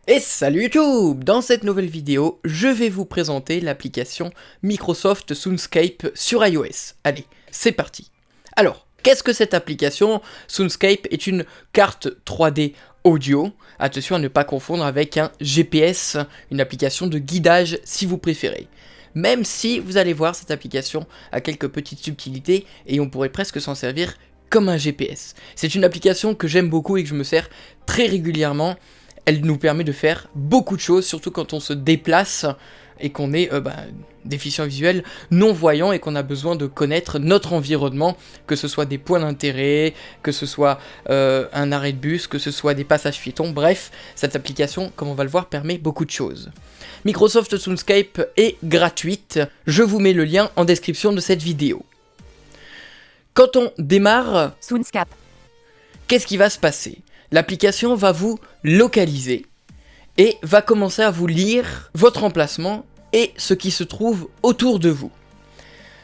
Et salut YouTube! Dans cette nouvelle vidéo, je vais vous présenter l'application Microsoft Soundscape sur iOS. Allez, c'est parti! Alors, qu'est-ce que cette application? Soundscape est une carte 3D audio. Attention à ne pas confondre avec un GPS, une application de guidage si vous préférez. Même si, vous allez voir, cette application a quelques petites subtilités et on pourrait presque s'en servir comme un GPS. C'est une application que j'aime beaucoup et que je me sers très régulièrement. Elle nous permet de faire beaucoup de choses, surtout quand on se déplace et qu'on est déficient visuel, non-voyant et qu'on a besoin de connaître notre environnement, que ce soit des points d'intérêt, que ce soit un arrêt de bus, que ce soit des passages piétons, bref, cette application, comme on va le voir, permet beaucoup de choses. Microsoft Soundscape est gratuite, je vous mets le lien en description de cette vidéo. Quand on démarre, Soundscape. qu'est-ce qui va se passer ? L'application va vous localiser et va commencer à vous lire votre emplacement et ce qui se trouve autour de vous.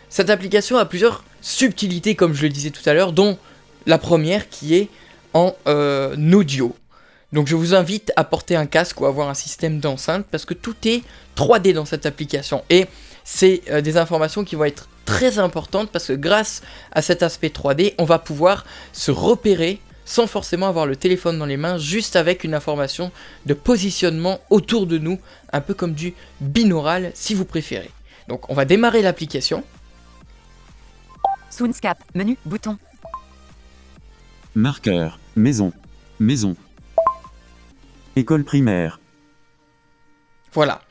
Cette application a plusieurs subtilités, comme je le disais tout à l'heure, dont la première qui est en audio. Donc je vous invite à porter un casque ou à avoir un système d'enceinte parce que tout est 3D dans cette application. Et c'est des informations qui vont être très importantes parce que grâce à cet aspect 3D, on va pouvoir se repérer sans forcément avoir le téléphone dans les mains, juste avec une information de positionnement autour de nous, un peu comme du binaural si vous préférez. Donc on va démarrer l'application. Soundscape. Menu. Bouton. Marqueur. Maison. Maison. École primaire. Voilà.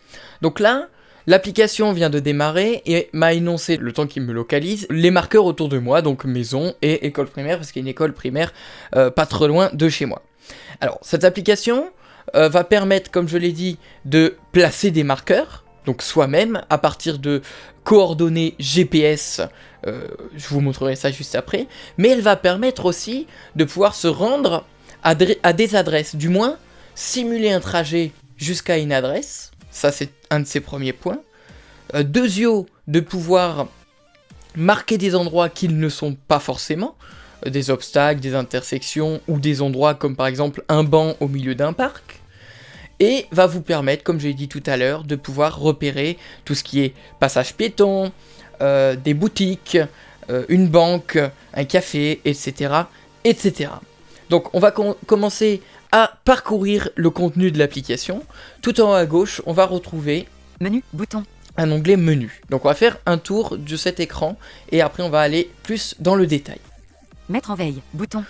Donc là, l'application vient de démarrer et m'a énoncé, le temps qu'il me localise, les marqueurs autour de moi, donc maison et école primaire, parce qu'il y a une école primaire pas trop loin de chez moi. Alors, cette application va permettre, comme je l'ai dit, de placer des marqueurs, donc soi-même, à partir de coordonnées GPS, je vous montrerai ça juste après, mais elle va permettre aussi de pouvoir se rendre à des adresses, du moins simuler un trajet jusqu'à une adresse. Ça, c'est un de ses premiers points. Deuxièmement, de pouvoir marquer des endroits qu'ils ne sont pas forcément, des obstacles, des intersections, ou des endroits comme par exemple un banc au milieu d'un parc. Et va vous permettre, comme j'ai dit tout à l'heure, de pouvoir repérer tout ce qui est passage piéton, des boutiques, une banque, un café, etc. etc. Donc on va commencer à parcourir le contenu de l'application. Tout en haut à gauche, on va retrouver Menu. Bouton. un onglet menu. Donc on va faire un tour de cet écran et après on va aller plus dans le détail. Mettre en veille. Bouton.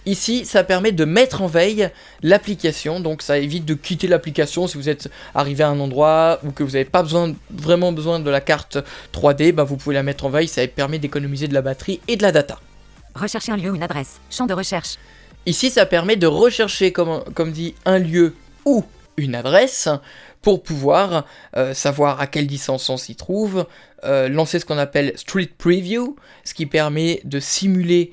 Ici, ça permet de mettre en veille l'application, donc ça évite de quitter l'application si vous êtes arrivé à un endroit ou que vous n'avez pas vraiment besoin de la carte 3D, vous pouvez la mettre en veille, ça permet d'économiser de la batterie et de la data. Rechercher un lieu ou une adresse. Champ de recherche. Ici, ça permet de rechercher, comme dit, un lieu ou une adresse pour pouvoir savoir à quelle distance on s'y trouve, lancer ce qu'on appelle Street Preview, ce qui permet de simuler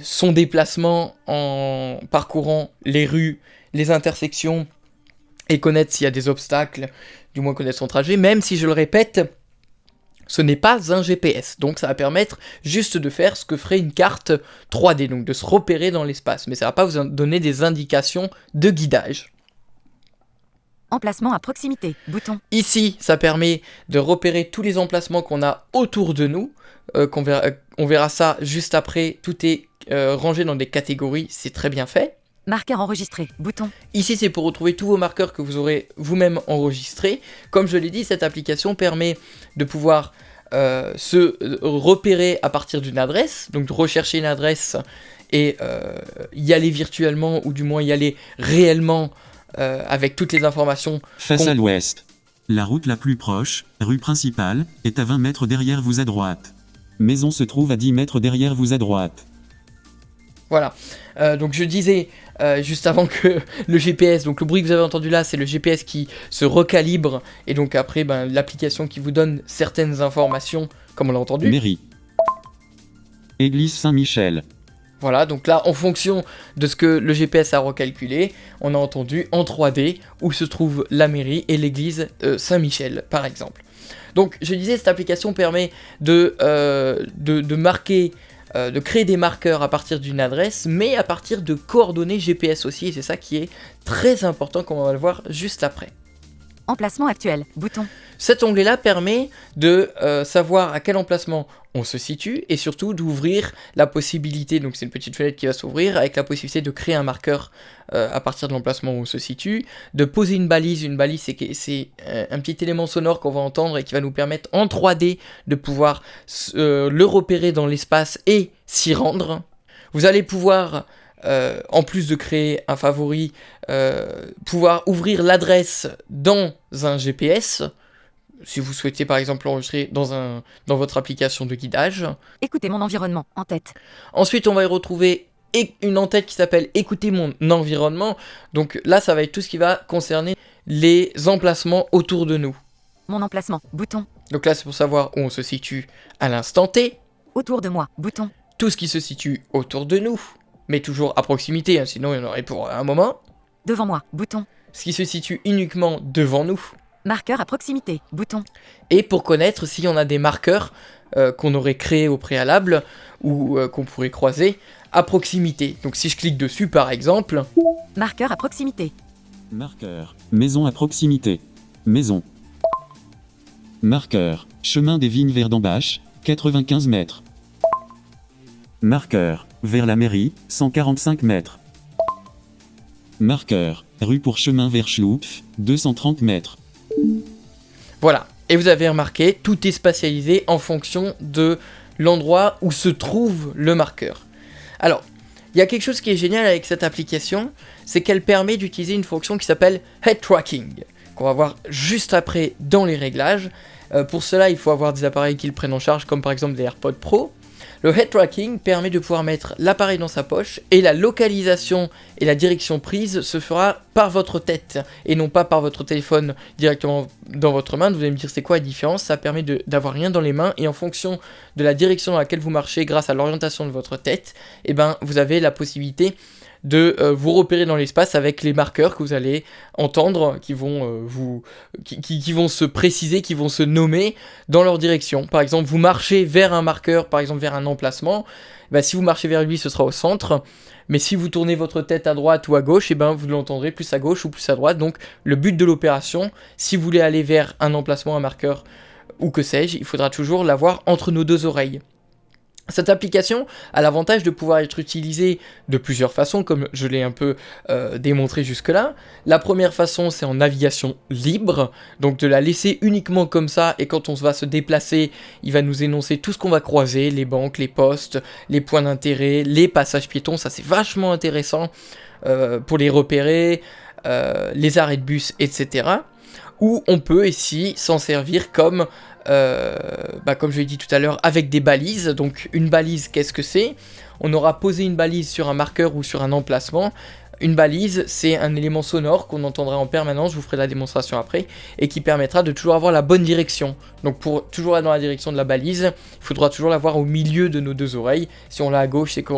son déplacement en parcourant les rues, les intersections et connaître s'il y a des obstacles, du moins connaître son trajet, même si je le répète, ce n'est pas un GPS, donc ça va permettre juste de faire ce que ferait une carte 3D, donc de se repérer dans l'espace, mais ça va pas vous donner des indications de guidage. Emplacement à proximité. Bouton. Ici, ça permet de repérer tous les emplacements qu'on a autour de nous, on verra ça juste après, tout est rangé dans des catégories, c'est très bien fait. Marqueur enregistré. Bouton. Ici, c'est pour retrouver tous vos marqueurs que vous aurez vous-même enregistrés. Comme je l'ai dit, cette application permet de pouvoir se repérer à partir d'une adresse, donc de rechercher une adresse et y aller virtuellement, ou du moins y aller réellement avec toutes les informations. Face à l'ouest. La route la plus proche, rue principale, est à 20 mètres derrière vous à droite. Maison se trouve à 10 mètres derrière vous à droite. Voilà, donc je disais juste avant que le GPS, donc le bruit que vous avez entendu là, c'est le GPS qui se recalibre, et donc après l'application qui vous donne certaines informations, comme on l'a entendu. Mairie. Église Saint-Michel. Voilà, donc là, en fonction de ce que le GPS a recalculé, on a entendu en 3D où se trouve la mairie et l'église Saint-Michel, par exemple. Donc, je disais, cette application permet de marquer de créer des marqueurs à partir d'une adresse, mais à partir de coordonnées GPS aussi, et c'est ça qui est très important, comme on va le voir juste après. Emplacement actuel. Bouton. Cet onglet-là permet de savoir à quel emplacement on se situe et surtout d'ouvrir la possibilité, donc c'est une petite fenêtre qui va s'ouvrir avec la possibilité de créer un marqueur à partir de l'emplacement où on se situe, de poser une balise. Une balise, c'est un petit élément sonore qu'on va entendre et qui va nous permettre en 3D de pouvoir le repérer dans l'espace et s'y rendre. Vous allez pouvoir, en plus de créer un favori, pouvoir ouvrir l'adresse dans un GPS, si vous souhaitez par exemple l'enregistrer dans votre application de guidage. Écoutez mon environnement. En tête. Ensuite, on va y retrouver une en-tête qui s'appelle Écoutez mon environnement. Donc là, ça va être tout ce qui va concerner les emplacements autour de nous. Mon emplacement. Bouton. Donc là, c'est pour savoir où on se situe à l'instant T. Autour de moi. Bouton. Tout ce qui se situe autour de nous, mais toujours à proximité, hein, sinon il y en aurait pour un moment. Devant moi. Bouton. Ce qui se situe uniquement devant nous. Marqueur à proximité. Bouton. Et pour connaître s'il y en a des marqueurs qu'on aurait créés au préalable ou qu'on pourrait croiser à proximité. Donc si je clique dessus par exemple... Marqueur à proximité. Marqueur. Maison à proximité. Maison. Marqueur. Chemin des Vignes vers d'Ambache, 95 mètres. Marqueur. Vers la mairie, 145 mètres. Marqueur. Rue pour chemin vers Schloupf, 230 mètres. Voilà. Et vous avez remarqué, tout est spatialisé en fonction de l'endroit où se trouve le marqueur. Alors, il y a quelque chose qui est génial avec cette application, c'est qu'elle permet d'utiliser une fonction qui s'appelle Head Tracking, qu'on va voir juste après dans les réglages. Pour cela, il faut avoir des appareils qui le prennent en charge, comme par exemple des AirPods Pro. Le Head Tracking permet de pouvoir mettre l'appareil dans sa poche, et la localisation et la direction prise se fera par votre tête, et non pas par votre téléphone directement dans votre main. Vous allez me dire c'est quoi la différence? Ça permet d'avoir rien dans les mains, et en fonction de la direction dans laquelle vous marchez grâce à l'orientation de votre tête, et ben, vous avez la possibilité de vous repérer dans l'espace avec les marqueurs que vous allez entendre qui vont, qui vont se préciser, qui vont se nommer dans leur direction. Par exemple, vous marchez vers un marqueur, par exemple vers un emplacement, bah, si vous marchez vers lui, ce sera au centre, mais si vous tournez votre tête à droite ou à gauche, et ben, vous l'entendrez plus à gauche ou plus à droite. Donc le but de l'opération, si vous voulez aller vers un emplacement, un marqueur ou que sais-je, il faudra toujours l'avoir entre nos deux oreilles. Cette application a l'avantage de pouvoir être utilisée de plusieurs façons, comme je l'ai un peu démontré jusque-là. La première façon, c'est en navigation libre, donc de la laisser uniquement comme ça, et quand on va se déplacer, il va nous énoncer tout ce qu'on va croiser, les banques, les postes, les points d'intérêt, les passages piétons. Ça c'est vachement intéressant pour les repérer, les arrêts de bus, etc. Ou on peut ici s'en servir comme je l'ai dit tout à l'heure, avec des balises. Donc une balise, qu'est-ce que c'est? On aura posé une balise sur un marqueur ou sur un emplacement. Une balise, c'est un élément sonore qu'on entendra en permanence, je vous ferai la démonstration après, et qui permettra de toujours avoir la bonne direction. Donc pour toujours aller dans la direction de la balise, il faudra toujours l'avoir au milieu de nos deux oreilles. Si on l'a à gauche, c'est que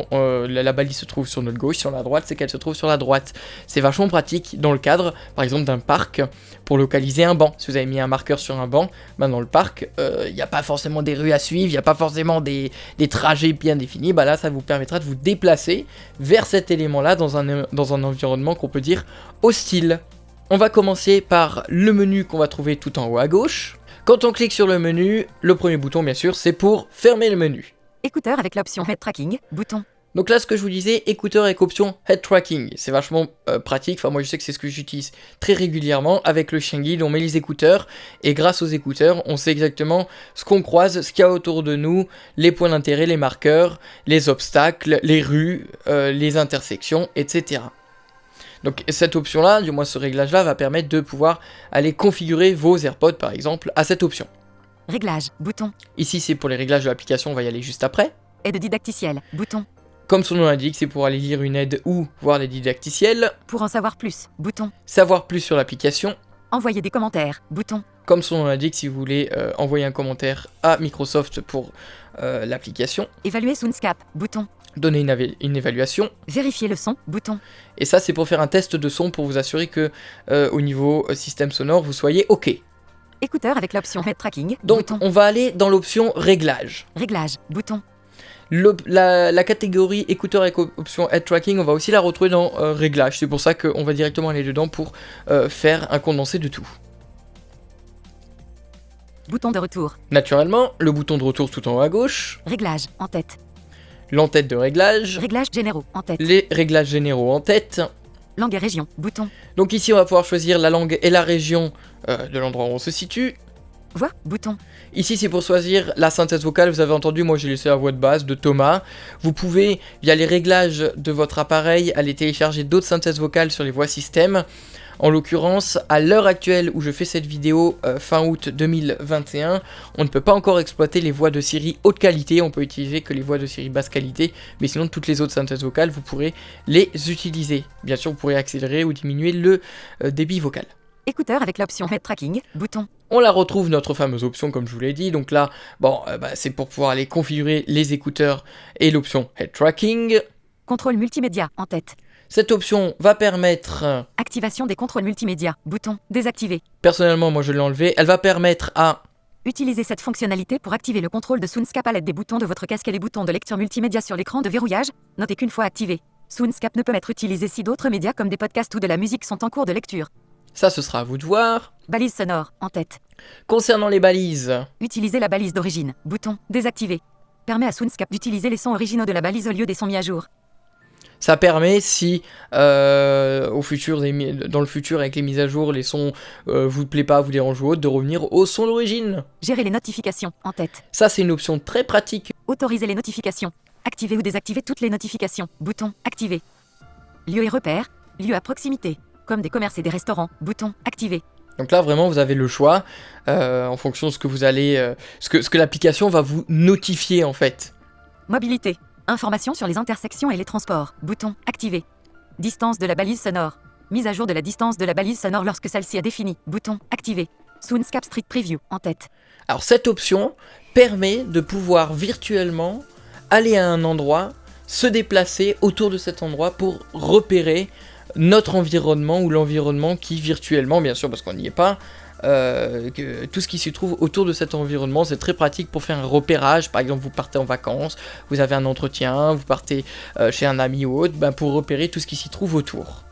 la balise se trouve sur notre gauche, si on l'a à droite, c'est qu'elle se trouve sur la droite. C'est vachement pratique dans le cadre, par exemple, d'un parc, pour localiser un banc. Si vous avez mis un marqueur sur un banc, dans le parc, il n'y a pas forcément des rues à suivre, il n'y a pas forcément des trajets bien définis, là ça vous permettra de vous déplacer vers cet élément-là dans un environnement qu'on peut dire hostile. On va commencer par le menu qu'on va trouver tout en haut à gauche. Quand on clique sur le menu, le premier bouton bien sûr, c'est pour fermer le menu. Écouteur avec l'option Head Tracking. Bouton. Donc là, ce que je vous disais, écouteur avec option Head Tracking, c'est vachement pratique. Enfin, moi, je sais que c'est ce que j'utilise très régulièrement. Avec le chien guide, on met les écouteurs, et grâce aux écouteurs, on sait exactement ce qu'on croise, ce qu'il y a autour de nous, les points d'intérêt, les marqueurs, les obstacles, les rues, les intersections, etc. Donc cette option-là, du moins ce réglage-là, va permettre de pouvoir aller configurer vos AirPods, par exemple, à cette option. Réglage. Bouton. Ici, c'est pour les réglages de l'application, on va y aller juste après. Aide didacticielle. Bouton. Comme son nom l'indique, c'est pour aller lire une aide ou voir les didacticiels. Pour en savoir plus. Bouton. Savoir plus sur l'application. Envoyer des commentaires. Bouton. Comme son nom l'indique, si vous voulez envoyer un commentaire à Microsoft pour l'application. Évaluer Soundscape. Bouton. Donner une évaluation. Vérifier le son. Bouton. Et ça, c'est pour faire un test de son pour vous assurer que au niveau système sonore, vous soyez OK. Écouteur avec l'option Head Tracking. Donc, Bouton. on va aller dans l'option Réglage. Réglage. Bouton. La catégorie écouteurs avec option head tracking, on va aussi la retrouver dans réglages. C'est pour ça qu'on va directement aller dedans pour faire un condensé de tout. Bouton de retour. Naturellement, le bouton de retour tout en haut à gauche, Réglages en tête. l'entête de réglage, Réglages généraux en tête. les réglages généraux en tête. Langue et région. Bouton. Donc ici on va pouvoir choisir la langue et la région de l'endroit où on se situe. Voix. Bouton. Ici c'est pour choisir la synthèse vocale, vous avez entendu, moi j'ai laissé la voix de base de Thomas. Vous pouvez, via les réglages de votre appareil, aller télécharger d'autres synthèses vocales sur les voix système. En l'occurrence, à l'heure actuelle où je fais cette vidéo, fin août 2021, on ne peut pas encore exploiter les voix de Siri haute qualité, on peut utiliser que les voix de Siri basse qualité, mais sinon toutes les autres synthèses vocales, vous pourrez les utiliser. Bien sûr, vous pourrez accélérer ou diminuer le débit vocal. Écouteurs avec l'option head tracking. Bouton. On la retrouve, notre fameuse option, comme je vous l'ai dit. Donc là, bon, c'est pour pouvoir aller configurer les écouteurs et l'option head tracking. Contrôle multimédia en tête. Cette option va permettre, Activation des contrôles multimédia. Bouton. Désactiver. personnellement, moi je l'ai enlevé, elle va permettre à... Utilisez cette fonctionnalité pour activer le contrôle de Soundscape à l'aide des boutons de votre casque et les boutons de lecture multimédia sur l'écran de verrouillage. Notez qu'une fois activé, Soundscape ne peut être utilisé si d'autres médias comme des podcasts ou de la musique sont en cours de lecture. Ça, ce sera à vous de voir. Balise sonore en tête. Concernant les balises, Utilisez la balise d'origine. Bouton. Désactiver. Permet à Soundscape d'utiliser les sons originaux de la balise au lieu des sons mis à jour. ça permet si dans le futur avec les mises à jour, les sons vous plaît pas, vous dérangent ou autre, de revenir au son d'origine. Gérer les notifications en tête. Ça, c'est une option très pratique. Autoriser les notifications. Activer ou désactiver toutes les notifications. Bouton. Activer. Lieu et repères. Lieu à proximité. Comme des commerces et des restaurants. Bouton. Activer. Donc là, vraiment, vous avez le choix en fonction de ce que vous allez, ce que l'application va vous notifier en fait. Mobilité. Information sur les intersections et les transports. Bouton. Activer. Distance de la balise sonore. Mise à jour de la distance de la balise sonore lorsque celle-ci est définie. Bouton. Activer. Soundscape Street Preview en tête. Alors cette option permet de pouvoir virtuellement aller à un endroit, se déplacer autour de cet endroit pour repérer notre environnement ou l'environnement qui virtuellement, bien sûr parce qu'on n'y est pas, tout ce qui se trouve autour de cet environnement. C'est très pratique pour faire un repérage. Par exemple, vous partez en vacances, vous avez un entretien, vous partez chez un ami ou autre, pour repérer tout ce qui s'y trouve autour.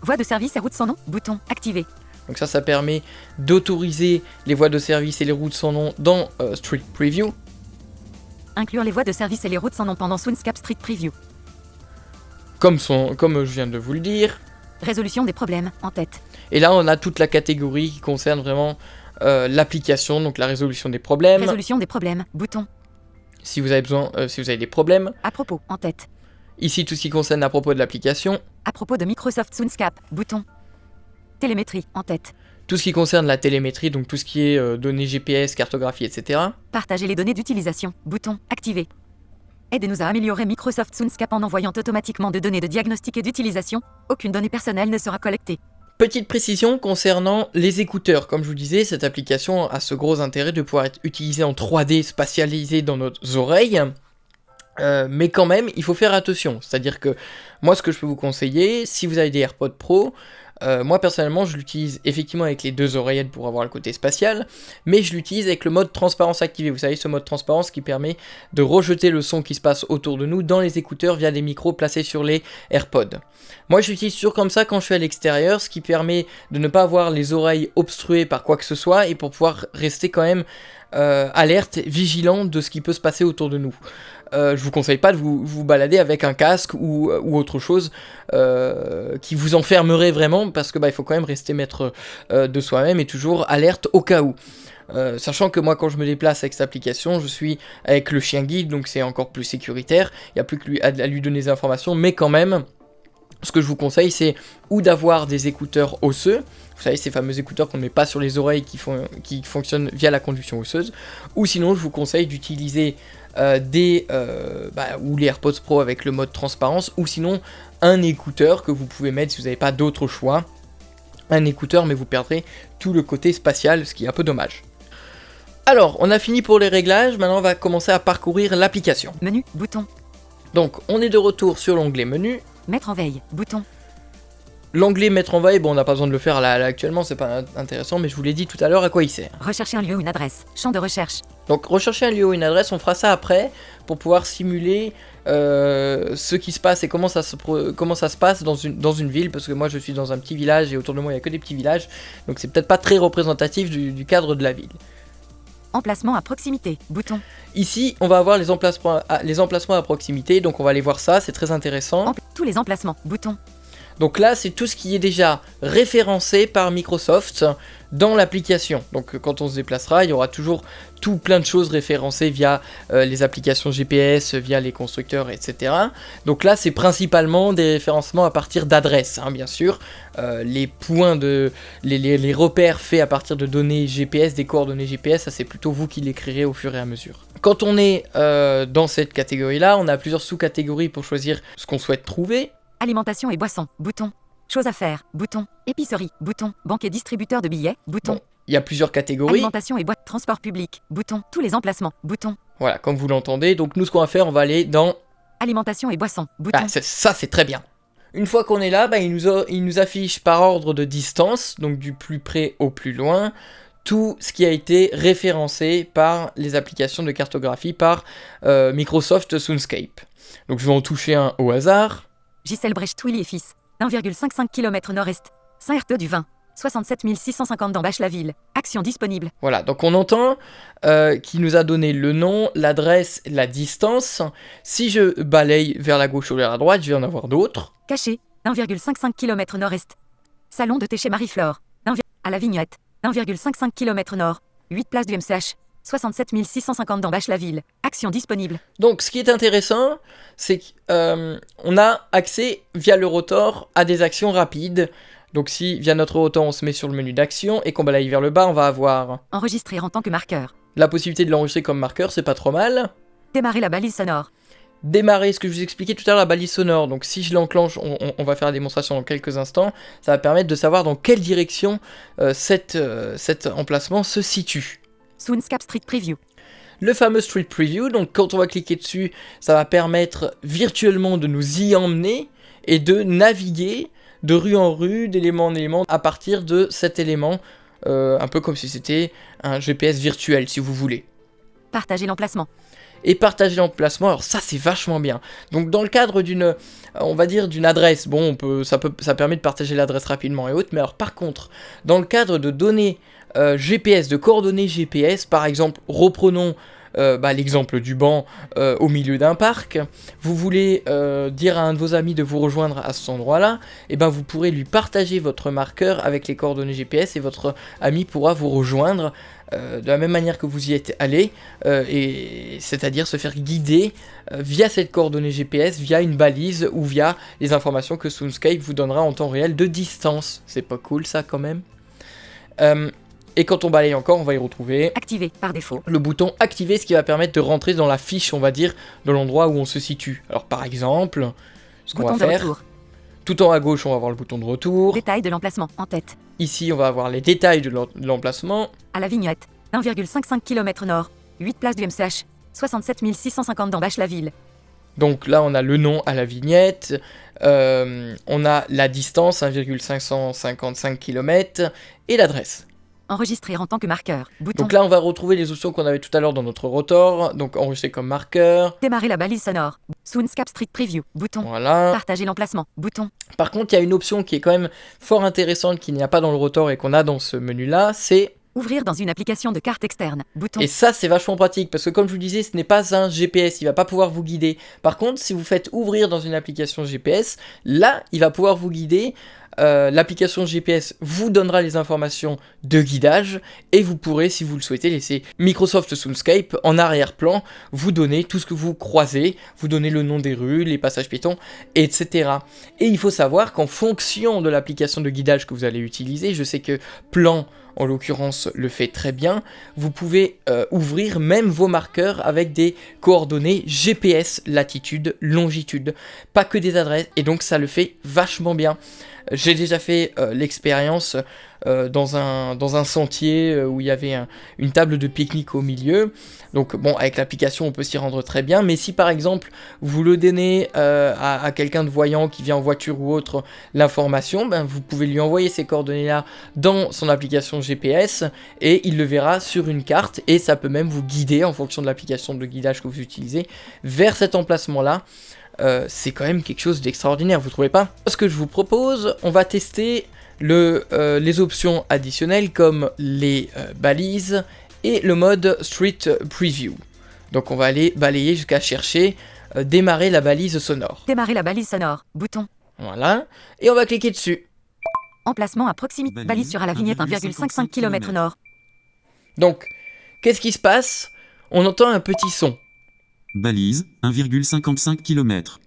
Voie de service et route sans nom. Bouton. Activer. Donc ça permet d'autoriser les voies de service et les routes sans nom dans Street Preview. Inclure les voies de service et les routes sans nom pendant Soundscape Street Preview. Comme je viens de vous le dire. Résolution des problèmes en tête. Et là, on a toute la catégorie qui concerne vraiment l'application, donc la résolution des problèmes. Résolution des problèmes. Bouton. Si vous avez des problèmes. À propos en tête. Ici, tout ce qui concerne à propos de l'application. À propos de Microsoft Soundscape. Bouton. Télémétrie en tête. Tout ce qui concerne la télémétrie, donc tout ce qui est données GPS, cartographie, etc. Partager les données d'utilisation. Bouton. Activer. Aidez-nous à améliorer Microsoft Soundscape en envoyant automatiquement de données de diagnostic et d'utilisation. Aucune donnée personnelle ne sera collectée. Petite précision concernant les écouteurs. Comme je vous disais, cette application a ce gros intérêt de pouvoir être utilisée en 3D spatialisée dans nos oreilles. Mais quand même, il faut faire attention. C'est-à-dire que moi, ce que je peux vous conseiller, si vous avez des AirPods Pro, moi personnellement, je l'utilise effectivement avec les deux oreillettes pour avoir le côté spatial, mais je l'utilise avec le mode transparence activé. Vous savez, ce mode transparence qui permet de rejeter le son qui se passe autour de nous dans les écouteurs via des micros placés sur les AirPods. Moi, je l'utilise toujours comme ça quand je suis à l'extérieur, ce qui permet de ne pas avoir les oreilles obstruées par quoi que ce soit et pour pouvoir rester quand même alerte, vigilant de ce qui peut se passer autour de nous. Je vous conseille pas de vous balader avec un casque ou autre chose qui vous enfermerait vraiment, parce que il faut quand même rester maître de soi-même et toujours alerte au cas où. Sachant que moi, quand je me déplace avec cette application, je suis avec le chien guide, donc c'est encore plus sécuritaire. Il n'y a plus que à lui donner des informations, mais quand même, ce que je vous conseille, c'est ou d'avoir des écouteurs osseux, vous savez, ces fameux écouteurs qu'on ne met pas sur les oreilles qui fonctionnent via la conduction osseuse, ou sinon, je vous conseille d'utiliser ou les AirPods Pro avec le mode transparence, ou sinon un écouteur que vous pouvez mettre si vous n'avez pas d'autre choix. Un écouteur, mais vous perdrez tout le côté spatial, ce qui est un peu dommage. Alors, on a fini pour les réglages, maintenant on va commencer à parcourir l'application. Menu. Bouton. Donc, on est de retour sur l'onglet menu. Mettre en veille. Bouton. L'onglet mettre en veille, bon on n'a pas besoin de le faire là actuellement, c'est pas intéressant, mais je vous l'ai dit tout à l'heure à quoi il sert. Rechercher un lieu ou une adresse. Champ de recherche. Donc rechercher un lieu ou une adresse, on fera ça après pour pouvoir simuler ce qui se passe et comment ça se passe dans une ville, parce que moi je suis dans un petit village et autour de moi il n'y a que des petits villages, donc c'est peut-être pas très représentatif du cadre de la ville. Emplacement à proximité. Bouton. Ici on va avoir les emplacements à proximité, donc on va aller voir ça, c'est très intéressant. Tous les emplacements. Bouton. Donc là, c'est tout ce qui est déjà référencé par Microsoft dans l'application. Donc quand on se déplacera, il y aura toujours tout plein de choses référencées via les applications GPS, via les constructeurs, etc. Donc là, c'est principalement des référencements à partir d'adresses, hein, bien sûr. Les points les repères faits à partir de données GPS, des coordonnées GPS, ça c'est plutôt vous qui l'écrirez au fur et à mesure. Quand on est dans cette catégorie-là, on a plusieurs sous-catégories pour choisir ce qu'on souhaite trouver. Alimentation et boissons. Bouton. Choses à faire. Bouton. Épicerie. Bouton. Banque et distributeur de billets. Bouton. Bon, il y a plusieurs catégories. Alimentation et boîte. Transport public. Bouton. Tous les emplacements. Bouton. Voilà, comme vous l'entendez. Donc nous, ce qu'on va faire, on va aller dans... Alimentation et boissons. Bouton. Ah, ça, c'est très bien. Une fois qu'on est là, il nous affiche par ordre de distance, donc du plus près au plus loin, tout ce qui a été référencé par les applications de cartographie, par Microsoft Soundscape. Donc je vais en toucher un au hasard. Gisèle Brecht-Willy et fils, 1,55 km nord-est, Saint-Herteux du Vin, 67 650 d'Ambache-la-Ville, action disponible. Voilà, donc on entend qu'il nous a donné le nom, l'adresse, la distance. Si je balaye vers la gauche ou vers la droite, je vais en avoir d'autres. Caché, 1,55 km nord-est, salon de thé chez Marie-Flore, à la Vignette, 1,55 km nord, 8 place du MCH, 67 650 d'Ambache-la-Ville. Action disponible. Donc, ce qui est intéressant, c'est qu'on a accès via le rotor à des actions rapides. Donc, si via notre rotor, on se met sur le menu d'action et qu'on balaye vers le bas, on va avoir... Enregistrer en tant que marqueur. La possibilité de l'enregistrer comme marqueur, c'est pas trop mal. Démarrer la balise sonore. Démarrer, ce que je vous expliquais tout à l'heure, la balise sonore. Donc, si je l'enclenche, on va faire la démonstration dans quelques instants. Ça va permettre de savoir dans quelle direction cet emplacement se situe. Soundscape Street Preview. Le fameux Street Preview, donc quand on va cliquer dessus, ça va permettre virtuellement de nous y emmener et de naviguer de rue en rue, d'élément en élément, à partir de cet élément, un peu comme si c'était un GPS virtuel, si vous voulez. Partager l'emplacement. Et partager l'emplacement, alors ça c'est vachement bien. Donc dans le cadre d'une, on va dire d'une adresse, bon, ça permet de partager l'adresse rapidement et autres, mais alors par contre, dans le cadre de données GPS, de coordonnées GPS, par exemple, reprenons l'exemple du banc au milieu d'un parc, vous voulez dire à un de vos amis de vous rejoindre à cet endroit-là, et ben vous pourrez lui partager votre marqueur avec les coordonnées GPS et votre ami pourra vous rejoindre de la même manière que vous y êtes allé, et c'est-à-dire se faire guider via cette coordonnée GPS, via une balise ou via les informations que Soundscape vous donnera en temps réel de distance. C'est pas cool ça quand même. Et quand on balaye encore, on va y retrouver activer par défaut le bouton activer, ce qui va permettre de rentrer dans la fiche, on va dire, de l'endroit où on se situe. Alors par exemple, ce qu'on va faire, tout en haut à gauche, on va avoir le bouton de retour. Détail de l'emplacement en tête. Ici, on va avoir les détails de l'emplacement. À la Vignette, 1,55 km nord, 8 place du MCH, 67 650 d'Ambache-la-Ville. Donc là, on a le nom à la vignette, on a la distance, 1,555 km, et l'adresse. Enregistrer en tant que marqueur. Bouton. Donc là, on va retrouver les options qu'on avait tout à l'heure dans notre rotor. Donc enregistrer comme marqueur. Démarrer la balise sonore. Soundscape Street Preview. Bouton. Voilà. Partager l'emplacement. Bouton. Par contre, il y a une option qui est quand même fort intéressante, qu'il n'y a pas dans le rotor et qu'on a dans ce menu-là, c'est... Ouvrir dans une application de carte externe. Bouton. Et ça, c'est vachement pratique, parce que comme je vous disais, ce n'est pas un GPS, il va pas pouvoir vous guider. Par contre, si vous faites ouvrir dans une application GPS, là, il va pouvoir vous guider. L'application GPS vous donnera les informations de guidage et vous pourrez, si vous le souhaitez, laisser Microsoft Soundscape en arrière-plan, vous donner tout ce que vous croisez, vous donner le nom des rues, les passages piétons, etc. Et il faut savoir qu'en fonction de l'application de guidage que vous allez utiliser, je sais que Plan en l'occurrence le fait très bien, vous pouvez ouvrir même vos marqueurs avec des coordonnées GPS, latitude, longitude, pas que des adresses, et donc ça le fait vachement bien. J'ai déjà fait l'expérience dans un sentier où il y avait une table de pique-nique au milieu. Donc bon, avec l'application on peut s'y rendre très bien, mais si par exemple vous le donnez à quelqu'un de voyant qui vient en voiture ou autre l'information, ben, vous pouvez lui envoyer ces coordonnées là dans son application GPS et il le verra sur une carte et ça peut même vous guider en fonction de l'application de guidage que vous utilisez vers cet emplacement là. C'est quand même quelque chose d'extraordinaire, vous trouvez pas? Ce que je vous propose, on va tester les options additionnelles comme les balises et le mode Street Preview. Donc on va aller balayer jusqu'à chercher démarrer la balise sonore. Démarrer la balise sonore. Bouton. Voilà, et on va cliquer dessus. Emplacement à proximité. Balise sur à la vignette 1,55 km nord. Donc, qu'est-ce qui se passe? On entend un petit son. Balise, 1,55 km.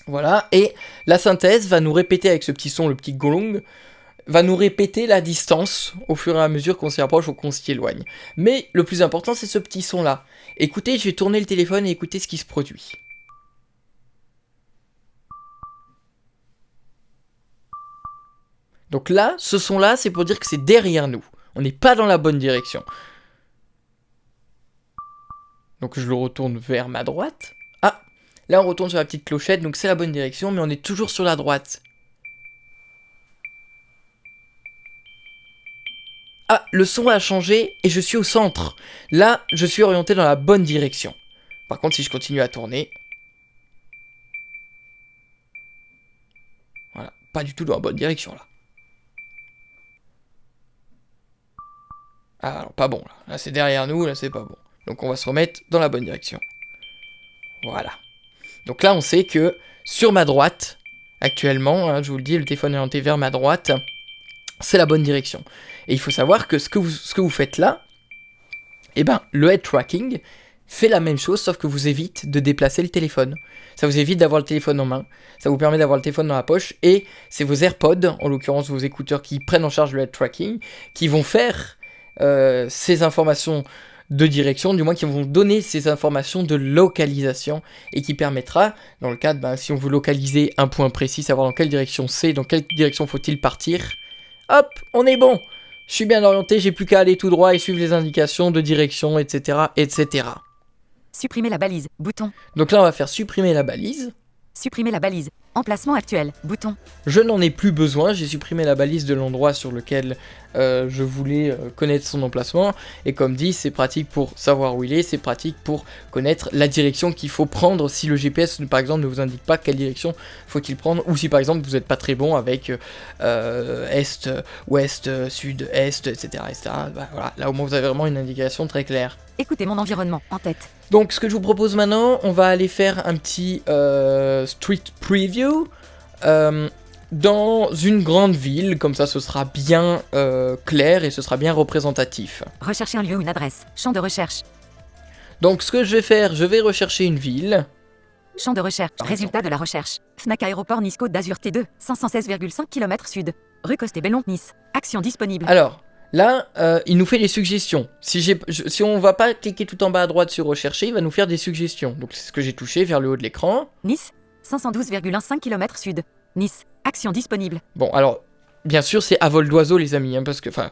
Voilà, et la synthèse va nous répéter avec ce petit son, le petit gong, va nous répéter la distance au fur et à mesure qu'on s'y approche ou qu'on s'y éloigne. Mais le plus important, c'est ce petit son-là. Écoutez, je vais tourner le téléphone et écouter ce qui se produit. Donc là, ce son-là, c'est pour dire que c'est derrière nous. On n'est pas dans la bonne direction. Donc je le retourne vers ma droite. Ah, là on retourne sur la petite clochette, donc c'est la bonne direction, mais on est toujours sur la droite. Ah, le son a changé et je suis au centre. Là, je suis orienté dans la bonne direction. Par contre, si je continue à tourner... Voilà, pas du tout dans la bonne direction là. Ah, alors pas bon là. Là c'est derrière nous, là c'est pas bon. Donc on va se remettre dans la bonne direction. Voilà. Donc là on sait que sur ma droite, actuellement, hein, je vous le dis, le téléphone est orienté vers ma droite, c'est la bonne direction. Et il faut savoir que ce que vous faites là, eh ben, le head tracking fait la même chose, sauf que vous évite de déplacer le téléphone. Ça vous évite d'avoir le téléphone en main, ça vous permet d'avoir le téléphone dans la poche, et c'est vos AirPods, en l'occurrence vos écouteurs qui prennent en charge le head tracking, qui vont faire ces informations de direction, du moins qui vont donner ces informations de localisation, et qui permettra, dans le cadre, ben, si on veut localiser un point précis, savoir dans quelle direction c'est, dans quelle direction faut-il partir, hop, on est bon. Je suis bien orienté, j'ai plus qu'à aller tout droit et suivre les indications de direction, etc., etc. Supprimer la balise. Bouton. Donc là, on va faire supprimer la balise. Supprimer la balise. Emplacement actuel. Bouton. Je n'en ai plus besoin, j'ai supprimé la balise de l'endroit sur lequel je voulais connaître son emplacement. Et comme dit, c'est pratique pour savoir où il est, c'est pratique pour connaître la direction qu'il faut prendre si le GPS, par exemple, ne vous indique pas quelle direction faut-il prendre. Ou si, par exemple, vous n'êtes pas très bon avec est, ouest, sud, est, etc. etc. Bah, voilà. Là, au moins, vous avez vraiment une indication très claire. Écoutez mon environnement en tête. Donc ce que je vous propose maintenant, on va aller faire un petit street preview dans une grande ville, comme ça ce sera bien clair et ce sera bien représentatif. Rechercher un lieu ou une adresse. Champ de recherche. Donc ce que je vais faire, je vais rechercher une ville. Champ de recherche. Résultat de la recherche. Fnac Aéroport Nice Côte d'Azur T2, 516,5 km sud. Rue Costé-Bellon, Nice. Action disponible. Alors, là, il nous fait des suggestions. Si on va pas cliquer tout en bas à droite sur rechercher, il va nous faire des suggestions. Donc c'est ce que j'ai touché vers le haut de l'écran. Nice, 512,5 km sud. Nice, action disponible. Bon, alors, bien sûr, c'est à vol d'oiseau, les amis, hein, parce que, enfin,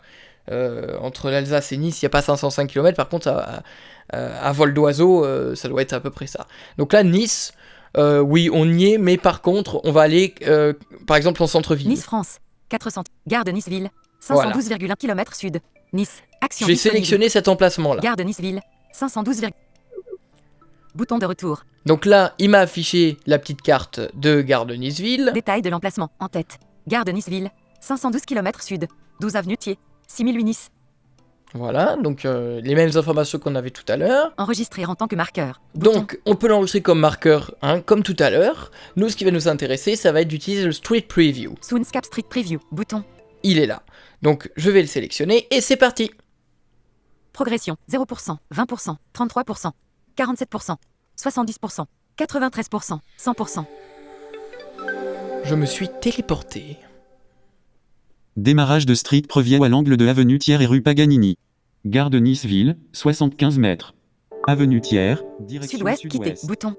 entre l'Alsace et Nice, il n'y a pas 505 km, par contre, à vol d'oiseau, ça doit être à peu près ça. Donc là, Nice, oui, on y est, mais par contre, on va aller, par exemple, en centre-ville. Nice, France, 400, gare de Niceville, 512,1 km sud. Nice, action Je vais disponible. sélectionner cet emplacement-là. Gare de Niceville, 512, bouton de retour. Donc là, il m'a affiché la petite carte de gare de Niceville. Détail de l'emplacement en tête. Gare de Niceville, 512 km sud. 12 avenue Thiers, 6008 Nice. Voilà, donc les mêmes informations qu'on avait tout à l'heure. Enregistrer en tant que marqueur. Bouton. Donc, on peut l'enregistrer comme marqueur, hein, comme tout à l'heure. Nous, ce qui va nous intéresser, ça va être d'utiliser le Street Preview. Soundscape Street Preview. Bouton. Il est là. Donc, je vais le sélectionner et c'est parti. Progression 0%, 20%, 33%, 47%, 70%, 93%, 100%. Je me suis téléporté. Démarrage de Street Preview à l'angle de avenue Thiers et rue Paganini. Gare de Niceville, 75 mètres. Avenue Thiers, direction Sud-ouest, sud-ouest. quitter. Bouton.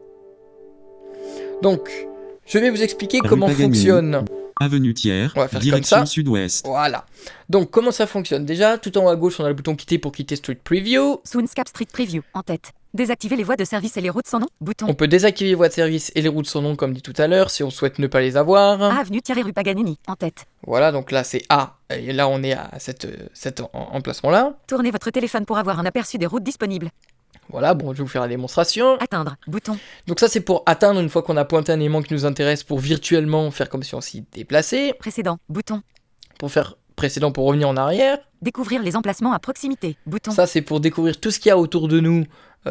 Donc, je vais vous expliquer Rue comment Paganini. fonctionne Avenue Thiers, On va faire comme direction ça. sud-ouest. Voilà. Donc comment ça fonctionne? Déjà, tout en haut à gauche, on a le bouton quitter pour quitter Street Preview. Soundscape Street Preview, en tête. Désactiver les voies de service et les routes sans nom, bouton. On peut désactiver les voies de service et les routes sans nom comme dit tout à l'heure si on souhaite ne pas les avoir. A avenue rue Paganini, en tête. Voilà, donc là c'est A. Et là on est à cet emplacement-là. Tournez votre téléphone pour avoir un aperçu des routes disponibles. Voilà, bon, je vais vous faire la démonstration. Atteindre, bouton. Donc ça c'est pour atteindre une fois qu'on a pointé un élément qui nous intéresse pour virtuellement faire comme si on s'y déplaçait. Précédent, bouton. Pour faire précédent pour revenir en arrière. Découvrir les emplacements à proximité, bouton. Ça c'est pour découvrir tout ce qu'il y a autour de nous.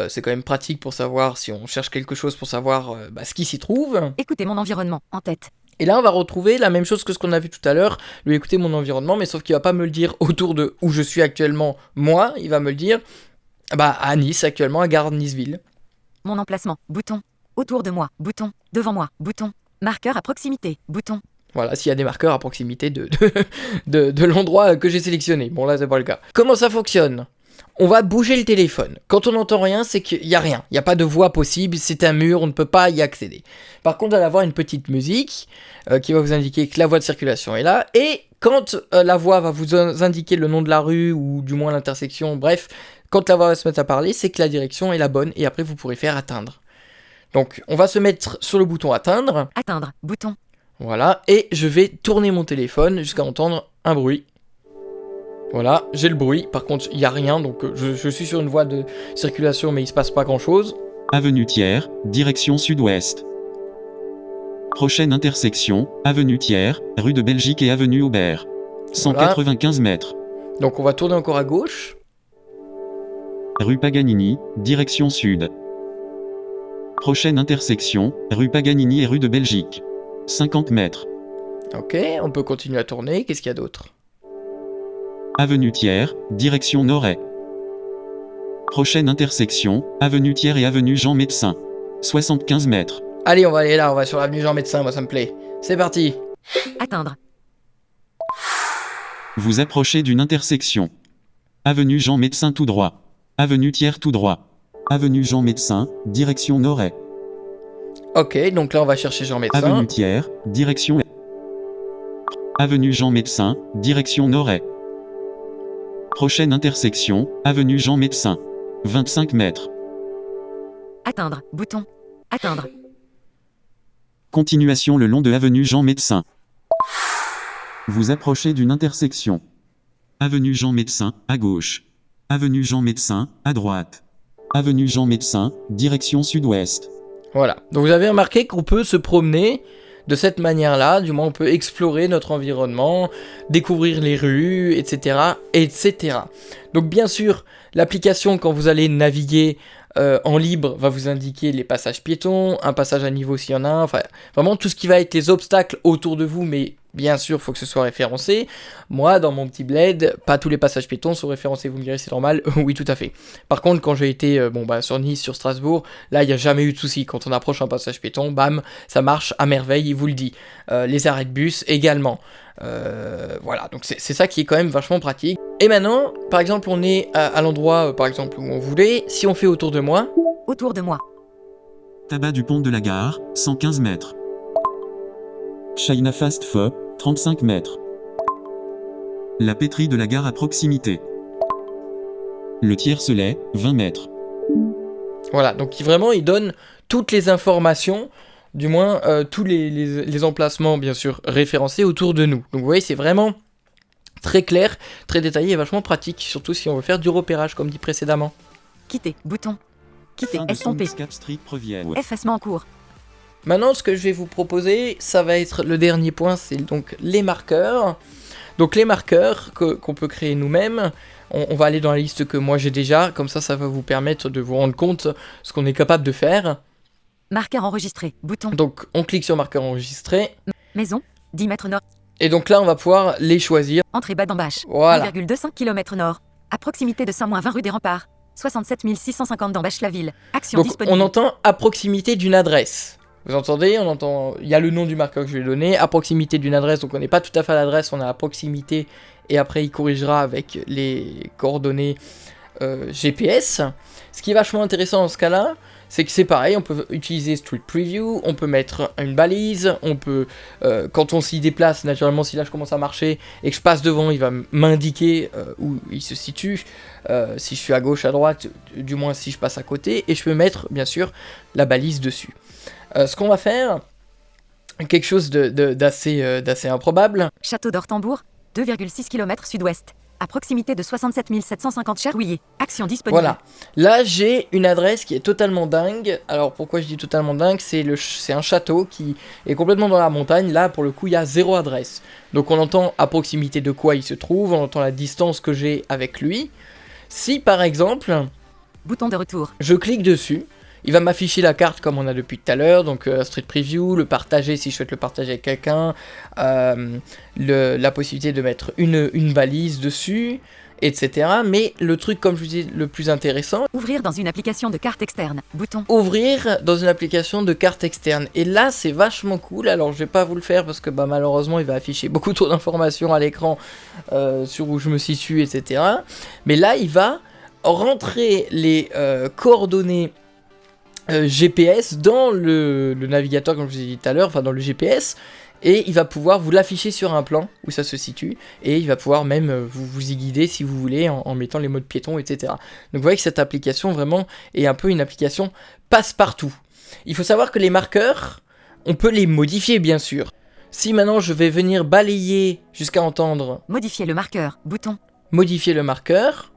C'est quand même pratique pour savoir si on cherche quelque chose, pour savoir ce qui s'y trouve. Écoutez mon environnement, en tête. Et là on va retrouver la même chose que ce qu'on a vu tout à l'heure, lui écouter mon environnement, mais sauf qu'il va pas me le dire autour de où je suis actuellement moi, il va me le dire à Nice actuellement, à Gare Niceville. Mon emplacement, bouton. Autour de moi, bouton. Devant moi, bouton. Marqueur à proximité, bouton. Voilà, s'il y a des marqueurs à proximité de l'endroit que j'ai sélectionné. Bon là c'est pas le cas. Comment ça fonctionne? On va bouger le téléphone. Quand on n'entend rien, c'est qu'il n'y a rien. Il n'y a pas de voix possible, c'est un mur, on ne peut pas y accéder. Par contre, on va avoir une petite musique qui va vous indiquer que la voie de circulation est là. Et quand la voix va vous indiquer le nom de la rue, ou du moins l'intersection, bref, quand la voix va se mettre à parler, c'est que la direction est la bonne. Et après, vous pourrez faire atteindre. Donc, on va se mettre sur le bouton atteindre. Atteindre, bouton. Voilà, et je vais tourner mon téléphone jusqu'à entendre un bruit. Voilà, j'ai le bruit, par contre il n'y a rien, donc je suis sur une voie de circulation mais il se passe pas grand chose. Avenue Thiers, direction sud-ouest. Prochaine intersection, Avenue Thiers, rue de Belgique et Avenue Aubert. 195 mètres. Donc on va tourner encore à gauche. Rue Paganini, direction sud. Prochaine intersection, rue Paganini et rue de Belgique. 50 mètres. Ok, on peut continuer à tourner, qu'est-ce qu'il y a d'autre? Avenue Thiers, direction nord-est. Prochaine intersection, Avenue Thiers et Avenue Jean Médecin. 75 mètres. Allez, on va aller là, on va sur l'avenue Jean Médecin, moi ça me plaît. C'est parti. Atteindre. Vous approchez d'une intersection. Avenue Jean Médecin tout droit. Avenue Thiers tout droit. Avenue Jean Médecin, direction nord-est. Ok, donc là on va chercher Jean Médecin. Avenue Thiers, direction est. Avenue Jean Médecin, direction nord-est. Prochaine intersection, Avenue Jean Médecin. 25 mètres. Atteindre, bouton. Atteindre. Continuation le long de Avenue Jean Médecin. Vous approchez d'une intersection. Avenue Jean Médecin, à gauche. Avenue Jean Médecin, à droite. Avenue Jean Médecin, direction sud-ouest. Voilà, donc vous avez remarqué qu'on peut se promener de cette manière-là, du moins on peut explorer notre environnement, découvrir les rues, etc., etc. Donc bien sûr, l'application quand vous allez naviguer en libre va vous indiquer les passages piétons, un passage à niveau s'il y en a un, enfin vraiment tout ce qui va être les obstacles autour de vous, mais bien sûr il faut que ce soit référencé. Moi dans mon petit bled, pas tous les passages piétons sont référencés, vous me direz c'est normal, oui tout à fait. Par contre quand j'ai été sur Nice, sur Strasbourg, là il n'y a jamais eu de souci, quand on approche un passage piéton, bam, ça marche à merveille, il vous le dit. Les arrêts de bus également. Voilà, donc c'est ça qui est quand même vachement pratique. Et maintenant, par exemple, on est à l'endroit, par exemple, où on voulait. Si on fait autour de moi, Autour de moi. Tabac du pont de la gare, 115 mètres. China Fast Food, 35 mètres. La pétrie de la gare à proximité. Le tiercelet, 20 mètres. voilà, donc vraiment, il donne toutes les informations, du moins tous les emplacements, bien sûr, référencés autour de nous. Donc vous voyez, c'est vraiment très clair, très détaillé et vachement pratique, surtout si on veut faire du repérage, comme dit précédemment. Quitter, bouton. Quitter, Fin de estomper. Soundscape Street Previenne. Effacement en cours. Maintenant, ce que je vais vous proposer, ça va être le dernier point, c'est donc les marqueurs. Donc les marqueurs qu'on peut créer nous-mêmes, on va aller dans la liste que moi j'ai déjà, comme ça va vous permettre de vous rendre compte ce qu'on est capable de faire. Marqueur enregistré, bouton. Donc on clique sur marqueur enregistré, Maison, 10 mètres nord. et donc là on va pouvoir les choisir. Entrée bas d'Ambâche. Voilà. 1,25 km nord. À proximité de Saint-Moins-20 rue des Remparts. 67 650 d'Ambâche-la-Ville. Action Donc disponible. on entend à proximité d'une adresse. Vous entendez? On entend. Il y a le nom du marqueur que je vais donner, à proximité d'une adresse, donc on n'est pas tout à fait à l'adresse, on est à proximité, et après il corrigera avec les coordonnées GPS. Ce qui est vachement intéressant dans ce cas-là, c'est que c'est pareil, on peut utiliser Street Preview, on peut mettre une balise, on peut, quand on s'y déplace, naturellement si là je commence à marcher et que je passe devant, il va m'indiquer où il se situe, si je suis à gauche, à droite, du moins si je passe à côté, et je peux mettre bien sûr la balise dessus. Ce qu'on va faire, quelque chose d'assez improbable. Château d'Ortembourg, 2,6 km sud-ouest. À proximité de 67 750 Cherrouillé. Action disponible. Voilà. Là, j'ai une adresse qui est totalement dingue. Alors, pourquoi je dis totalement dingue? C'est un château qui est complètement dans la montagne. Là, pour le coup, il y a 0 adresse. Donc, on entend à proximité de quoi il se trouve. On entend la distance que j'ai avec lui. Si, par exemple, Bouton de retour. je clique dessus, il va m'afficher la carte comme on a depuis tout à l'heure, donc Street Preview, le partager si je souhaite le partager avec quelqu'un, la possibilité de mettre une balise dessus, etc. Mais le truc, comme je vous dis, le plus intéressant, Ouvrir dans une application de carte externe. Bouton. ouvrir dans une application de carte externe. Et là, c'est vachement cool. Alors, je vais pas vous le faire parce que malheureusement, il va afficher beaucoup trop d'informations à l'écran sur où je me situe, etc. Mais là, il va rentrer les coordonnées GPS dans le navigateur, comme je vous ai dit tout à l'heure, enfin dans le GPS, et il va pouvoir vous l'afficher sur un plan où ça se situe, et il va pouvoir même vous y guider si vous voulez en mettant les modes piétons, etc. Donc vous voyez que cette application vraiment est un peu une application passe-partout. Il faut savoir que les marqueurs, on peut les modifier bien sûr. Si maintenant je vais venir balayer jusqu'à entendre Modifier le marqueur. Bouton. modifier le marqueur,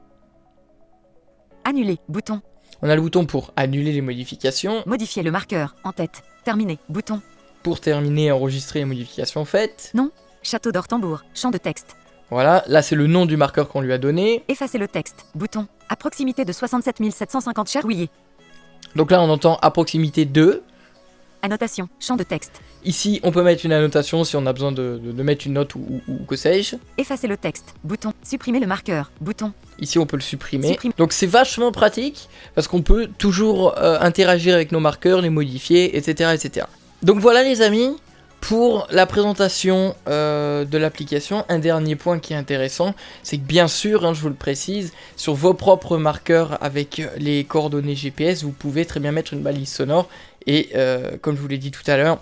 Annuler. Bouton. on a le bouton pour annuler les modifications. Modifier le marqueur. En tête. Terminé. Bouton. Pour terminer, enregistrer les modifications faites. Château d'Ortembourg. Champ de texte. Voilà, là c'est le nom du marqueur qu'on lui a donné. Effacer le texte. Bouton. À proximité de 67 750 Cherrouillé. Donc là on entend à proximité de. Annotation. Champ de texte. Ici on peut mettre une annotation si on a besoin de mettre une note ou que sais-je. Effacer le texte. Bouton. Supprimer le marqueur. Bouton. Ici on peut le supprimer. Supprime. Donc c'est vachement pratique parce qu'on peut toujours interagir avec nos marqueurs, les modifier, etc. etc. Donc voilà les amis, pour la présentation de l'application, un dernier point qui est intéressant, c'est que bien sûr, je vous le précise, sur vos propres marqueurs avec les coordonnées GPS, vous pouvez très bien mettre une balise sonore et comme je vous l'ai dit tout à l'heure,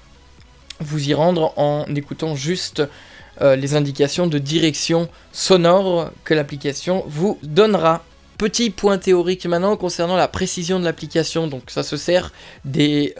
vous y rendre en écoutant juste les indications de direction sonore que l'application vous donnera. Petit point théorique maintenant concernant la précision de l'application. Donc ça se sert des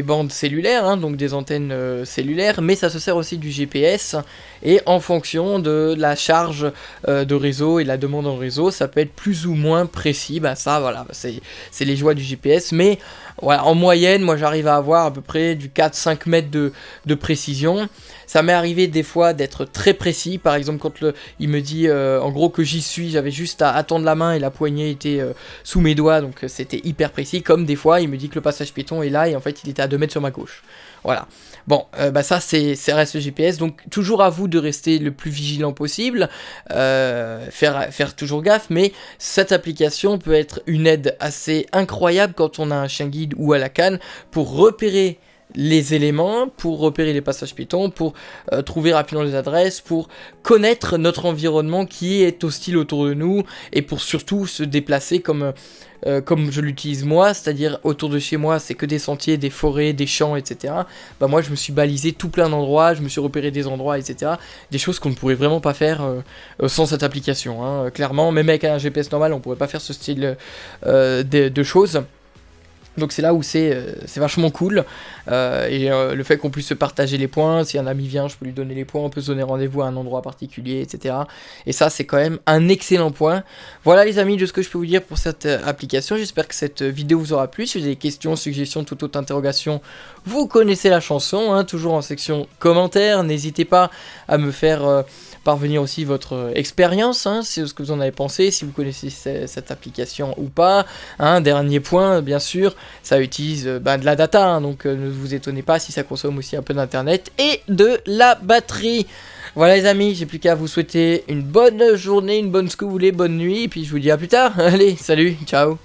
bandes cellulaires, donc des antennes cellulaires, mais ça se sert aussi du GPS. Et en fonction de la charge de réseau et la demande en réseau, ça peut être plus ou moins précis. Ça, voilà, c'est les joies du GPS. Mais voilà, en moyenne, moi j'arrive à avoir à peu près du 4-5 mètres de précision. Ça m'est arrivé des fois d'être très précis. Par exemple, quand il me dit en gros que j'y suis, j'avais juste à attendre la main et la poignée était sous mes doigts, donc c'était hyper précis. Comme des fois, il me dit que le passage piéton est là et en fait il était à 2 mètres sur ma gauche. Voilà. Bon, ça c'est reste le GPS, donc toujours à vous de rester le plus vigilant possible, faire toujours gaffe, mais cette application peut être une aide assez incroyable quand on a un chien guide ou à la canne pour repérer les éléments, pour repérer les passages piétons, pour trouver rapidement les adresses, pour connaître notre environnement qui est hostile autour de nous et pour surtout se déplacer comme je l'utilise moi, c'est-à-dire autour de chez moi c'est que des sentiers, des forêts, des champs, etc. Moi je me suis balisé tout plein d'endroits, je me suis repéré des endroits, etc. Des choses qu'on ne pourrait vraiment pas faire sans cette application, clairement, même avec un GPS normal on pourrait pas faire ce style de choses. Donc c'est là où c'est vachement cool, le fait qu'on puisse se partager les points, si un ami vient je peux lui donner les points, on peut se donner rendez-vous à un endroit particulier, etc. Et ça c'est quand même un excellent point. Voilà les amis de ce que je peux vous dire pour cette application, j'espère que cette vidéo vous aura plu. Si vous avez des questions, suggestions, toute autre interrogation, vous connaissez la chanson, toujours en section commentaires, n'hésitez pas à me faire parvenir aussi votre expérience, c'est ce que vous en avez pensé, si vous connaissez cette application ou pas. Dernier point, bien sûr, ça utilise de la data, donc ne vous étonnez pas si ça consomme aussi un peu d'internet et de la batterie. Voilà les amis, j'ai plus qu'à vous souhaiter une bonne journée, une bonne ce que vous voulez, bonne nuit, et puis je vous dis à plus tard. Allez, salut, ciao.